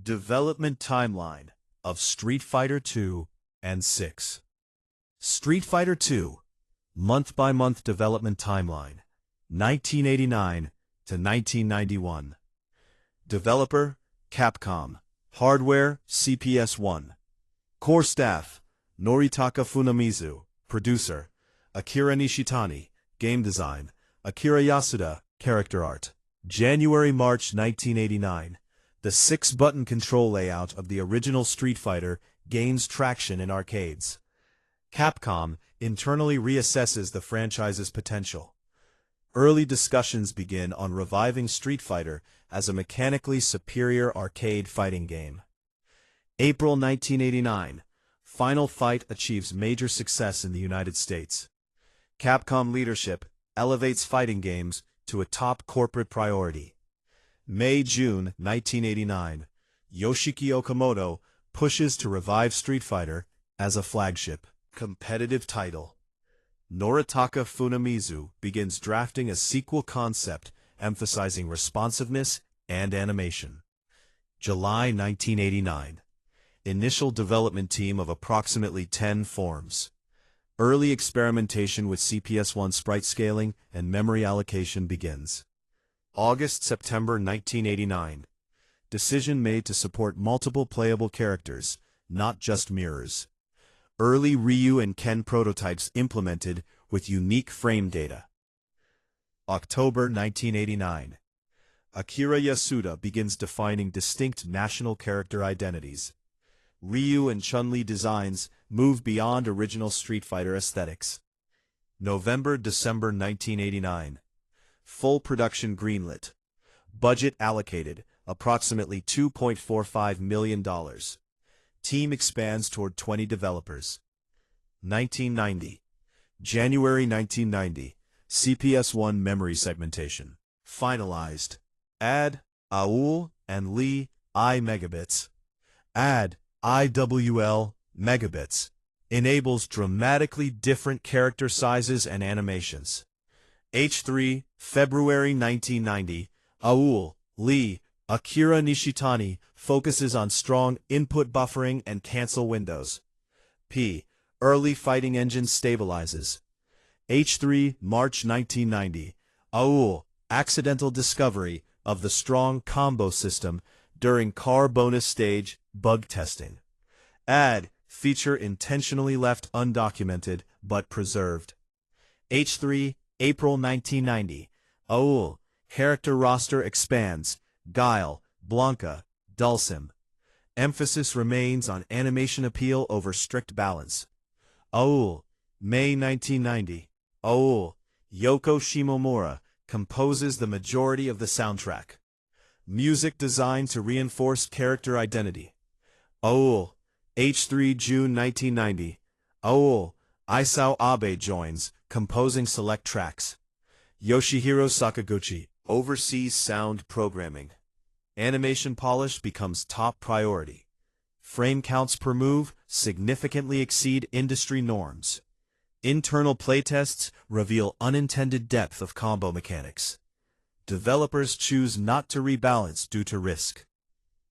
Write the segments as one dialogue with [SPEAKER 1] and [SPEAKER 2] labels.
[SPEAKER 1] Development timeline of Street Fighter II and 6. Street Fighter II, month-by-month development timeline, 1989 to 1991. Developer, Capcom. Hardware, CPS-1. Core staff, Noritaka Funamizu. Producer, Akira Nishitani. Game design, Akira Yasuda. Character art. January-March 1989. The 6-button control layout of the original Street Fighter gains traction in arcades. Capcom internally reassesses the franchise's potential. Early discussions begin on reviving Street Fighter as a mechanically superior arcade fighting game. April 1989. Final Fight achieves major success in the United States. Capcom leadership elevates fighting games to a top corporate priority. May-June 1989. Yoshiki Okamoto pushes to revive Street Fighter as a flagship competitive title. Noritaka Funamizu begins drafting a sequel concept emphasizing responsiveness and animation. July 1989. Initial development team of approximately 10 forms. Early experimentation with CPS-1 sprite scaling and memory allocation begins. August-September 1989. Decision made to support multiple playable characters, not just mirrors. Early Ryu and Ken prototypes implemented with unique frame data. October 1989. Akira Yasuda begins defining distinct national character identities. Ryu and Chun-Li designs move beyond original Street Fighter aesthetics. November-December 1989. Full production greenlit. Budget allocated, approximately $2.45 million. Team expands toward 20 developers. 1990. January 1990. CPS-1 memory segmentation. Finalized. Add, AUL, and Li, I megabits. Add, IWL, megabits. Enables dramatically different character sizes and animations. H3, February 1990. AUL, Li, Akira Nishitani focuses on strong input buffering and cancel windows. P. Early fighting engine stabilizes. H3, March 1990. AUL, accidental discovery of the strong combo system during car bonus stage bug testing. Add, feature intentionally left undocumented but preserved. H3, April 1990. AUL, character roster expands. Guile, Blanca, Dulcim. Emphasis remains on animation appeal over strict balance. AUL, May 1990. AUL, Yoko Shimomura composes the majority of the soundtrack. Music designed to reinforce character identity. AUL, H3, June 1990. AUL, Isao Abe joins, composing select tracks. Yoshihiro Sakaguchi oversees sound programming. Animation polish becomes top priority. Frame counts per move significantly exceed industry norms. Internal playtests reveal unintended depth of combo mechanics. Developers choose not to rebalance due to risk.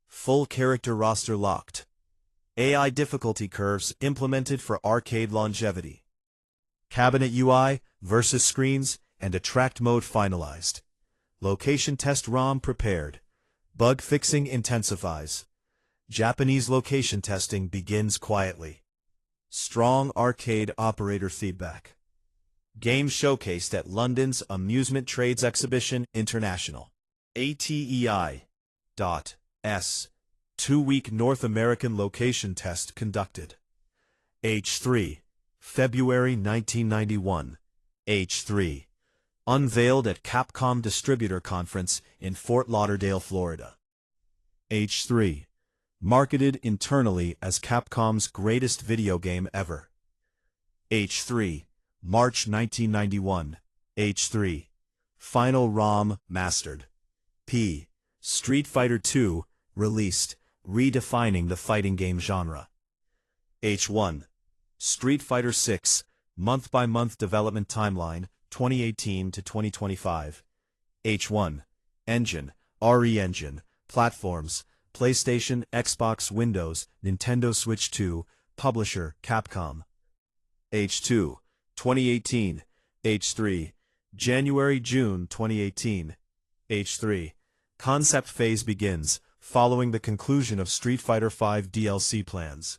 [SPEAKER 1] Full character roster locked. AI difficulty curves implemented for arcade longevity. Cabinet UI versus screens and attract mode finalized. Location test ROM prepared. Bug fixing intensifies. Japanese location testing begins quietly. Strong arcade operator feedback. Game showcased at London's Amusement Trades Exhibition International. ATEI.S. 2-week North American location test conducted. H3. February 1991. H3. Unveiled at Capcom Distributor Conference in Fort Lauderdale, Florida. H3. Marketed internally as Capcom's greatest video game ever. H3. March 1991. H3. Final ROM mastered. P. Street Fighter II released, redefining the fighting game genre. H1. Street Fighter VI, month-by-month development timeline, 2018 to 2025. H1. Engine, RE Engine, platforms, PlayStation, Xbox, Windows, Nintendo Switch 2, Publisher, Capcom. H2, 2018, H3, January-June 2018. H3. Concept phase begins, following the conclusion of Street Fighter V DLC plans.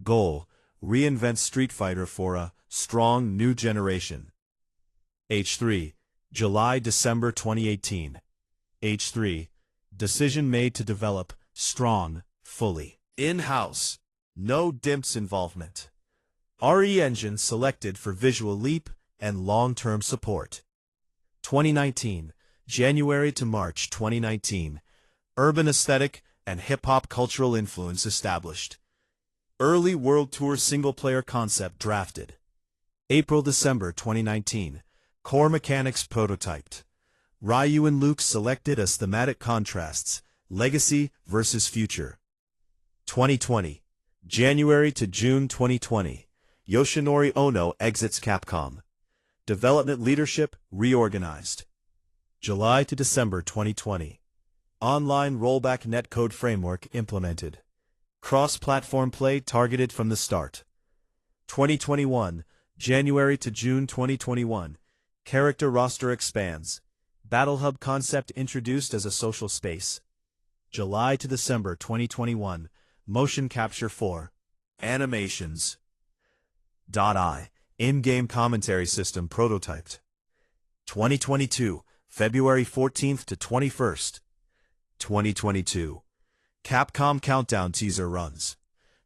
[SPEAKER 1] Goal: reinvent Street Fighter for a strong new generation. H3. July-December 2018. H3. Decision made to develop strong, fully in-house. No DIMPS involvement. RE engine selected for Visual Leap and long-term support. 2019, January to March 2019. Urban aesthetic and hip-hop cultural influence established. Early World Tour single-player concept drafted. April-December 2019. Core mechanics prototyped. Ryu and Luke selected as thematic contrasts, legacy versus future. 2020, January to June 2020. Yoshinori Ono exits Capcom. Development leadership reorganized. July to December 2020. Online rollback netcode framework implemented. Cross-platform play targeted from the start. 2021, January to June 2021. Character roster expands. Battle Hub concept introduced as a social space. July to December 2021. Motion capture 4. Animations. In-game commentary system prototyped. 2022, February 14th to 21st. 2022. Capcom Countdown teaser runs.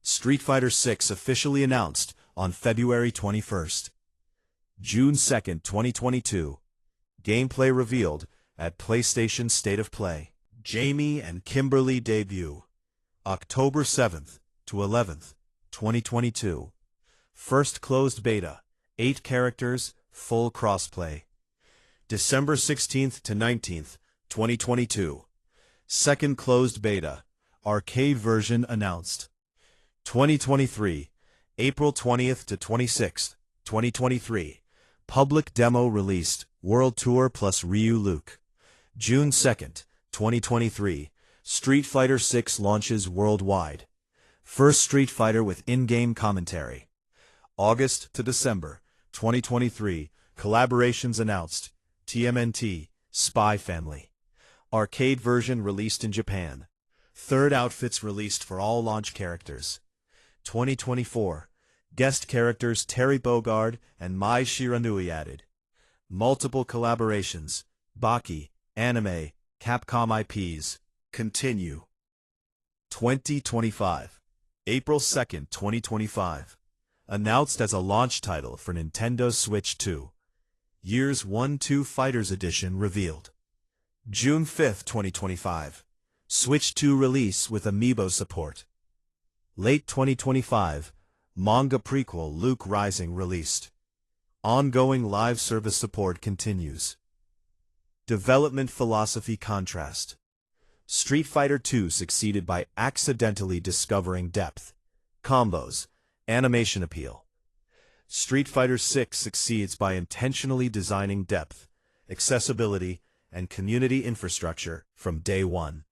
[SPEAKER 1] Street Fighter VI officially announced on February 21st. June 2nd, 2022. Gameplay revealed at PlayStation State of Play. Jamie and Kimberly debut. October 7th to 11th, 2022. First closed beta, 8 characters, full crossplay. December 16th to 19th, 2022. Second closed beta, arcade version announced. 2023, April 20th to 26th, 2023. Public demo released, World Tour plus Ryu Luke. June 2nd, 2023. Street Fighter VI launches worldwide. First Street Fighter with in-game commentary. August to December, 2023. Collaborations announced. TMNT, Spy Family. Arcade version released in Japan. Third outfits released for all launch characters. 2024. Guest characters Terry Bogard and Mai Shiranui added. Multiple collaborations. Baki, anime, Capcom IPs. Continue. 2025. April 2nd, 2025. Announced as a launch title for Nintendo Switch 2. Years 1-2 Fighters Edition revealed. June 5th, 2025. Switch 2 release with Amiibo support. Late 2025. Manga prequel Luke Rising released. Ongoing live service support continues. Development philosophy contrast. Street Fighter II succeeded by accidentally discovering depth, combos, animation appeal. Street Fighter VI succeeds by intentionally designing depth, accessibility, and community infrastructure from day one.